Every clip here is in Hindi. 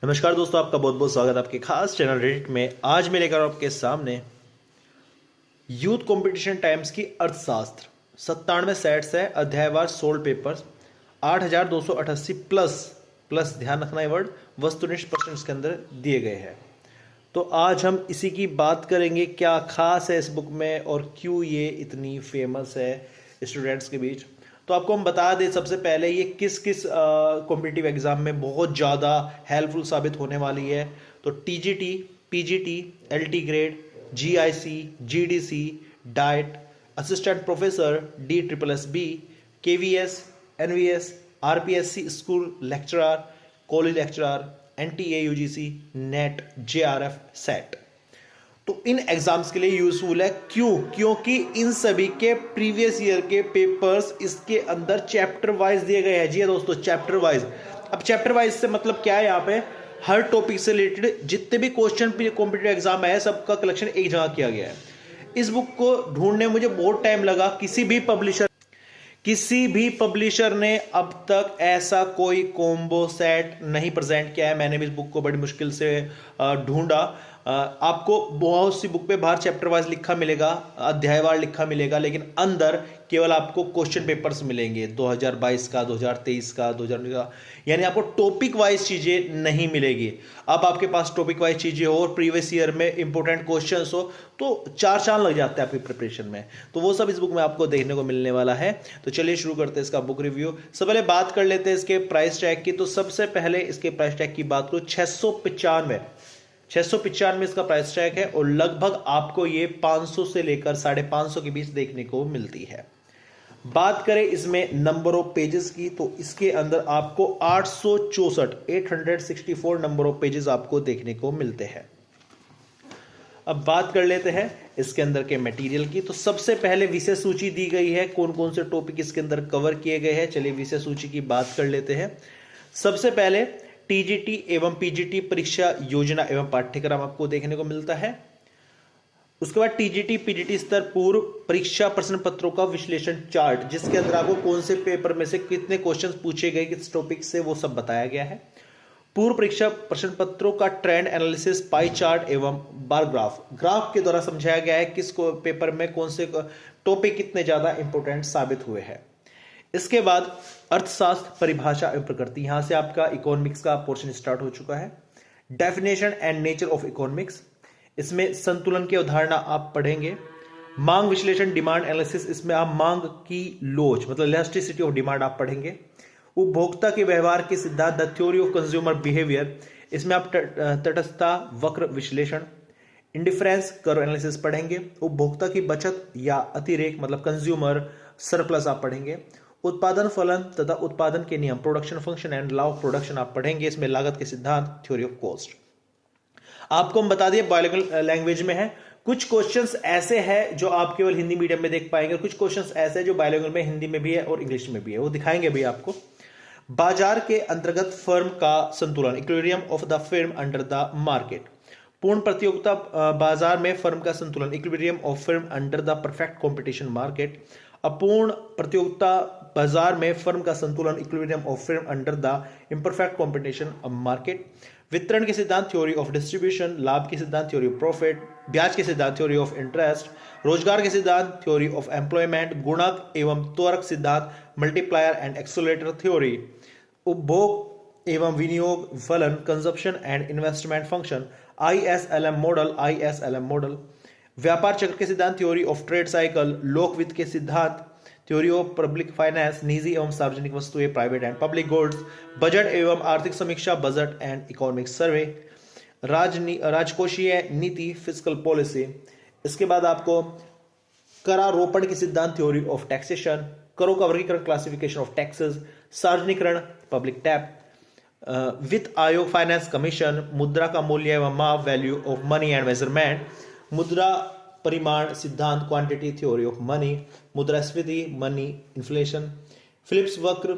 नमस्कार दोस्तों, आपका बहुत बहुत स्वागत है आपके खास चैनल रेडिट में। आज मैं लेकर आपके सामने यूथ कंपटीशन टाइम्स की अर्थशास्त्र 97 सेट्स है, अध्यायवार 16 पेपर्स, 8288 प्लस प्लस ध्यान रखना, ये वर्ड वस्तुनिष्ठ प्रश्न इसके अंदर दिए गए हैं। तो आज हम इसी की बात करेंगे, क्या खास है इस बुक में और क्यों ये इतनी फेमस है स्टूडेंट्स के बीच। तो आपको हम बता दें सबसे पहले ये किस किस कॉम्पिटिटिव एग्जाम में बहुत ज़्यादा हेल्पफुल साबित होने वाली है। तो TGT, PGT, LT grade, GIC, GDC, DIET, assistant professor, D triple S B, KVS, NVS, RPSC school lecturer, college lecturer, NTA, UGC, NET, JRF, SET. तो इन एग्जाम्स के लिए यूजफुल है। क्योंकि इन सभी के प्रीवियस ईयर के पेपर्स इसके अंदर चैप्टर वाइज दिए गए हैं। जी दोस्तों, चैप्टर वाइज। अब चैप्टर वाइज से मतलब क्या है, यहाँ पे हर टॉपिक से रिलेटेड जितने भी क्वेश्चन कॉम्पिटिटिव एग्जाम है सबका कलेक्शन एक जगह किया गया है। इस बुक को ढूंढने मुझे बहुत टाइम लगा। किसी भी पब्लिशर ने अब तक ऐसा कोई कॉम्बो सेट नहीं प्रेजेंट किया है। मैंने भी इस बुक को बड़ी मुश्किल से ढूंढा। आपको बहुत सी बुक पे बाहर चैप्टर वाइज लिखा मिलेगा, अध्यायवार लिखा मिलेगा, लेकिन अंदर केवल आपको क्वेश्चन पेपर्स मिलेंगे 2022 का, 2023 का, 2019 का, यानी आपको टॉपिक वाइज चीजें नहीं मिलेगी। अब आपके पास टॉपिक वाइज चीजें हो और प्रीवियस ईयर में इंपॉर्टेंट क्वेश्चंस हो तो 4 साल लग जाते हैं आपकी प्रिपरेशन में। तो वो सब इस बुक में आपको देखने को मिलने वाला है। तो चलिए शुरू करते हैं इसका बुक रिव्यू। सबसे पहले बात कर लेते हैं इसके प्राइस टैग की। तो सबसे पहले इसके प्राइस टैग की बात करूं, 695 इसका प्राइस टैग है और लगभग आपको ये 500 से लेकर 550 के बीच देखने को मिलती है। बात करें इसमें नंबर ऑफ पेजेस की, तो इसके अंदर आपको 864 नंबर ऑफ पेजेस आपको देखने को मिलते हैं। अब बात कर लेते हैं इसके अंदर के मटेरियल की। तो सबसे पहले विषय सूची दी गई है, कौन कौन से टॉपिक इसके अंदर कवर किए गए हैं। चलिए विषय सूची की बात कर लेते हैं। सबसे पहले टीजीटी एवं पीजीटी परीक्षा योजना एवं पाठ्यक्रम आपको देखने को मिलता है। उसके बाद टीजीटी पीजीटी स्तर पूर्व परीक्षा प्रश्न पत्रों का विश्लेषण चार्ट, जिसके अंदर आपको कौन से पेपर में से कितने क्वेश्चंस पूछे गए, किस टॉपिक से, वो सब बताया गया है। पूर्व परीक्षा प्रश्न पत्रों का ट्रेंड एनालिसिस, पाई चार्ट एवं बार ग्राफ के द्वारा समझाया गया है किस पेपर में कौन से टॉपिक कितने ज्यादा इंपोर्टेंट साबित हुए हैं। इसके बाद अर्थशास्त्र, परिभाषा एवं प्रकृति, यहां से आपका इकोनॉमिक्स का पोर्शन स्टार्ट हो चुका है। Definition and nature of economics, इसमें संतुलन की अवधारणा आप पढ़ेंगे। मांग विश्लेषण, डिमांड एनालिसिस, इसमें आप मांग की लोच मतलब इलास्टिसिटी ऑफ डिमांड आप पढ़ेंगे। उपभोक्ता के व्यवहार के सिद्धांत, the theory of consumer behaviour, इसमें आप तटस्थता वक्र विश्लेषण, इंडिफरेंस कर्व एनालिसिस पढ़ेंगे। उपभोक्ता की बचत या अतिरेक मतलब कंज्यूमर सरप्लस आप पढ़ेंगे। उत्पादन फलन तथा उत्पादन के नियम, production function and law of production आप पढ़ेंगे। इसमें लागत के सिद्धांत, थ्योरी ऑफ कॉस्ट। आपको हम बता दिए बायोलॉजिकल लैंग्वेज में है। कुछ क्वेश्चंस ऐसे हैं जो आप केवल हिंदी मीडियम में देख पाएंगे, कुछ क्वेश्चंस ऐसे हैं जो बायोलॉजिकल में हिंदी में भी है और इंग्लिश में भी है, वो दिखाएंगे भी आपको। बाजार के अंतर्गत फर्म का संतुलन, equilibrium of the firm under the market. पूर्ण प्रतियोगिता बाजार में फर्म का संतुलन, equilibrium of firm under the perfect competition market. अपूर्ण प्रतियोगिता बाजार में फर्म का संतुलन, equilibrium of firm under the imperfect competition market. वितरण के सिद्धांत, थ्योरी ऑफ डिस्ट्रीब्यूशन। लाभ के सिद्धांत, थ्योरी ऑफ प्रॉफिट। ब्याज के सिद्धांत, थ्योरी ऑफ इंटरेस्ट। रोजगार के सिद्धांत, थ्योरी ऑफ एम्प्लॉयमेंट। गुणक एवं त्वरक सिद्धांत, मल्टीप्लायर एंड एक्सेलरेटर थ्योरी। उपभोग एवं विनियोग फलन, consumption and investment function, ISLM model. व्यापार चक्र के सिद्धांत, थ्योरी ऑफ ट्रेड साइकिल। लोक वित्त के सिद्धांत, थ्योरी ऑफ पब्लिक फाइनेंस, निजी एवं सार्वजनिक वस्तुएं, private and public goods. Budget एवं आर्थिक समीक्षा, बजट एंड इकोनॉमिक सर्वे। राजकोषीय नीति, फिस्कल पॉलिसी। इसके बाद आपको करारोपण के सिद्धांत, थ्योरी ऑफ टैक्सेशन। करों का वर्गीकरण, क्लासिफिकेशन ऑफ टैक्सेस। सार्वजनिकरण, पब्लिक टैप। वित्त आयोग, फाइनेंस कमीशन। मुद्रा का मूल्य एवं माप, value of money and measurement. मुद्रा परिमाण सिद्धांत, क्वांटिटी, थ्योरी ऑफ मनी। मुद्रास्फीति, मनी इन्फ्लेशन। फिलिप्स वक्र,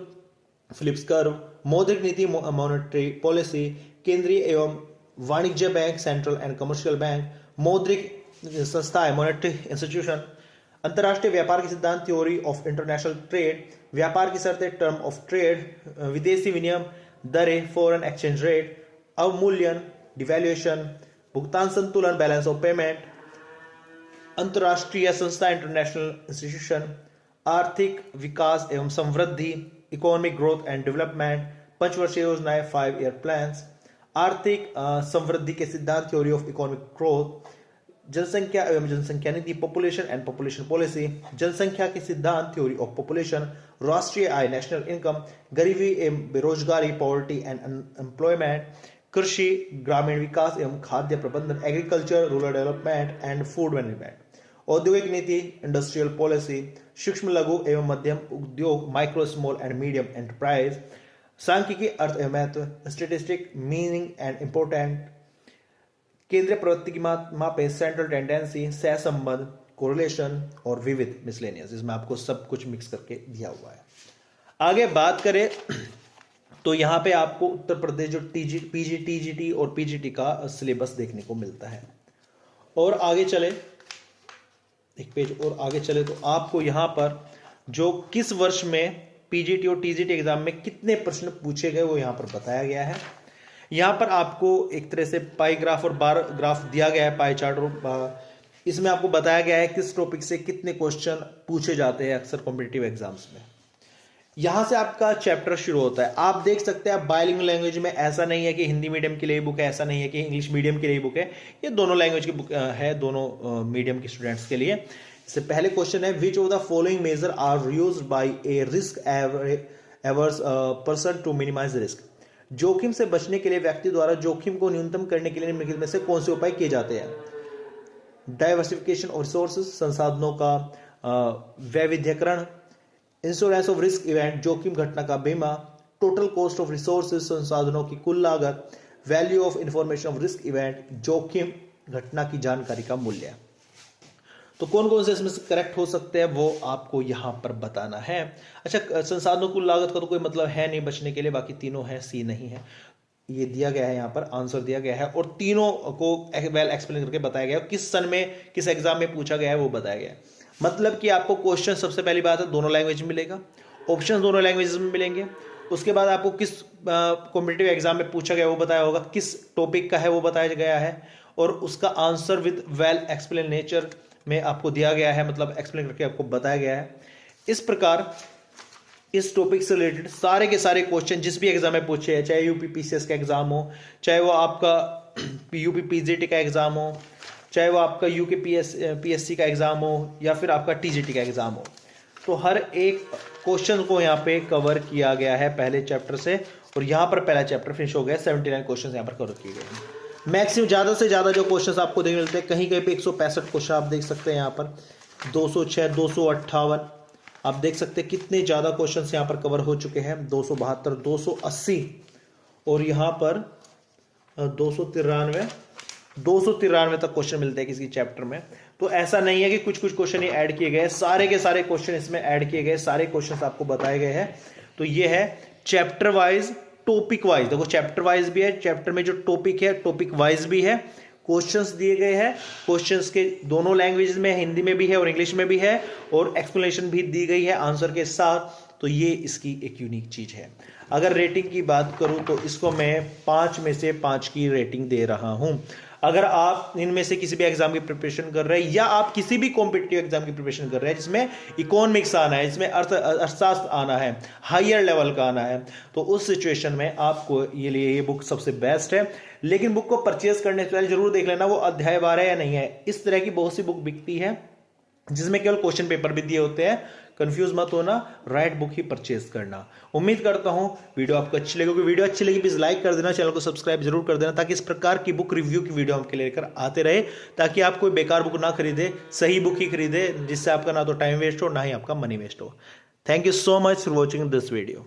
फिलिप्स कर्व। मौद्रिक नीति, मॉनेटरी पॉलिसी। केंद्रीय एवं वाणिज्य bank, central and commercial bank. मौद्रिक संस्थाएं, मॉनेटरी इंस्टीट्यूशन। अंतर्राष्ट्रीय व्यापार के सिद्धांत, थ्योरी ऑफ इंटरनेशनल ट्रेड। व्यापार की शर्तें, टर्म ऑफ ट्रेड। विदेशी विनिमय दरें, फॉरेन एक्सचेंज रेट। अवमूल्यन, डिवैल्यूएशन, भुगतान संतुलन, बैलेंस ऑफ पेमेंट, अंतरराष्ट्रीय संस्था, इंटरनेशनल इंस्टीट्यूशन, आर्थिक विकास एवं समृद्धि, इकोनॉमिक ग्रोथ एंड डेवलपमेंट, पंचवर्षीय योजनाएं, 5 ईयर प्लान्स, आर्थिक समृद्धि के सिद्धांत, थ्योरी ऑफ इकोनॉमिक ग्रोथ, जनसंख्या एवं जनसंख्या नीति, पॉपुलेशन एंड पॉपुलेशन पॉलिसी, जनसंख्या के सिद्धांत, थ्योरी ऑफ पॉपुलेशन, राष्ट्रीय आय, नेशनल इनकम, गरीबी एवं बेरोजगारी, पॉवर्टी एंड अनएम्प्लॉयमेंट, कृषि, ग्रामीण विकास एवं खाद्य प्रबंधन, agriculture, rural development and food management, औद्योगिक नीति, इंडस्ट्रियल पॉलिसी, सूक्ष्म लघु एवं मध्यम उद्योग, micro small and medium enterprise, सांख्यिकी, अर्थ एवं महत्व, स्टेटिस्टिक, मीनिंग एंड इंपोर्टेंट, केंद्रीय प्रवृत्ति की मापे, सेंट्रल टेंडेंसी, सहसंबंध, कोरिलेशन और विविध, मिसलेनियस। इसमें आपको सब कुछ मिक्स करके दिया हुआ है। आगे बात करें तो यहां पे आपको उत्तर प्रदेश जो पीजी, टीजीटी और पीजीटी का सिलेबस देखने को मिलता है। और आगे चले, एक पेज और आगे चले तो आपको यहां पर जो किस वर्ष में पीजीटी और टीजीटी एग्जाम में कितने प्रश्न पूछे गए वो यहां पर बताया गया है। यहां पर आपको एक तरह से पाई ग्राफ और बार ग्राफ दिया गया है, पाई चार्ट, और इसमें आपको बताया गया है किस टॉपिक से कितने क्वेश्चन पूछे जाते हैं अक्सर कॉम्पिटिटिव एग्जाम्स में। यहां से आपका चैप्टर शुरू होता है। आप देख सकते हैं बाइलिंगुअल लैंग्वेज में, ऐसा नहीं है कि हिंदी मीडियम के लिए बुक है, ऐसा नहीं है कि इंग्लिश मीडियम के लिए बुक है, ये दोनों लैंग्वेज की बुक है, दोनों मीडियम के स्टूडेंट्स के लिए। इससे पहले क्वेश्चन है, which of the following measure are used by a risk averse person to minimise risk. जोखिम से बचने के लिए व्यक्ति द्वारा जोखिम को न्यूनतम करने के लिए निम्नलिखित में से कौन से उपाय किए जाते हैं। डाइवर्सिफिकेशन ऑफ रिसोर्सेज, संसाधनों का वैविध्यकरण, इंश्योरेंस ऑफ रिस्क इवेंट, जोखिम घटना का बीमा, टोटल कॉस्ट ऑफ रिसोर्सेज, संसाधनों की कुल लागत, value of information of risk event, जोखिम घटना की जानकारी का मूल्य। तो कौन कौन से इसमें से करेक्ट हो सकते हैं वो आपको यहां पर बताना है। अच्छा, संसाधनों कुल लागत का तो कोई मतलब है नहीं बचने के लिए, बाकी तीनों है, सी नहीं है, ये दिया गया है, यहाँ पर आंसर दिया गया है और तीनों को वेल एक्सप्लेन करके बताया गया, किस सन में किस एग्जाम में पूछा गया है वो बताया गया है। मतलब कि आपको क्वेश्चन, सबसे पहली बात है, दोनों लैंग्वेज में मिलेगा, ऑप्शन दोनों लैंग्वेज में मिलेंगे। उसके बाद आपको किस कॉम्पिटिटिव एग्जाम में पूछा गया वो बताया होगा, किस टॉपिक का है वो बताया गया है, और उसका answer with well explain nature में आपको दिया गया है, मतलब एक्सप्लेन करके आपको बताया गया है। इस प्रकार इस टॉपिक से रिलेटेड सारे के सारे क्वेश्चन जिस भी एग्जाम में पूछे हैं, चाहे यूपी पीसीएस का एग्जाम हो, चाहे वो आपका यूपी पीजीटी का एग्जाम हो, चाहे वो आपका यूके पीएससी का एग्जाम हो, या फिर आपका टीजीटी का एग्जाम हो, तो हर एक क्वेश्चन को यहाँ पे कवर किया गया है पहले चैप्टर से। और यहाँ पर पहला चैप्टर फिनिश हो गया, 79 क्वेश्चन यहाँ पर कवर किए गए हैं। मैक्सिमम ज़्यादा से ज़्यादा जो क्वेश्चन आपको देखने मिलते हैं, कहीं कहीं पे 165 क्वेश्चन आप देख सकते हैं, यहाँ पर 206, 258 आप देख सकते हैं कितने ज़्यादा क्वेश्चन यहाँ पर कवर हो चुके हैं, 272, 280 और यहाँ पर 293 तक क्वेश्चन मिलते हैं किसी चैप्टर में। तो ऐसा नहीं है कि कुछ कुछ क्वेश्चन ही ऐड किए गए, सारे के सारे क्वेश्चन इसमें ऐड किए गए, सारे क्वेश्चन आपको बताए गए हैं। तो ये है चैप्टर वाइज, टॉपिक वाइज, देखो चैप्टर वाइज भी है, चैप्टर में जो टॉपिक है टॉपिक वाइज भी है, क्वेश्चंस दिए गए हैं, क्वेश्चंस के दोनों लैंग्वेज में, हिंदी में भी है और इंग्लिश में भी है, और एक्सप्लेनेशन भी दी गई है आंसर के साथ। तो ये इसकी एक यूनिक चीज है। अगर रेटिंग की बात करूं तो इसको मैं 5 में से 5 की रेटिंग दे रहा हूं। अगर आप इनमें से किसी भी एग्जाम की प्रिपरेशन कर रहे हैं, या आप किसी भी कॉम्पिटिटिव एग्जाम की प्रिपरेशन कर रहे हैं जिसमें इकोनॉमिक्स आना है, जिसमें अर्थशास्त्र आना है, हायर लेवल का आना है, तो उस सिचुएशन में आपको ये बुक सबसे बेस्ट है। लेकिन बुक को परचेज करने से पहले जरूर देख लेना वो अध्याय 12 या नहीं है। इस तरह की बहुत सी बुक बिकती है जिसमें केवल क्वेश्चन पेपर भी दिए होते हैं, कंफ्यूज मत होना, राइट बुक ही परचेज करना। उम्मीद करता हूं वीडियो आपको अच्छी लगी होगी। वीडियो अच्छी लगी प्लीज लाइक कर देना, चैनल को सब्सक्राइब जरूर कर देना, ताकि इस प्रकार की बुक रिव्यू की वीडियो आपके लेकर आते रहे, ताकि आप कोई बेकार बुक ना खरीदे, सही बुक ही खरीदे, जिससे आपका ना तो टाइम वेस्ट हो ना ही आपका मनी वेस्ट हो। Thank you so much for watching this video.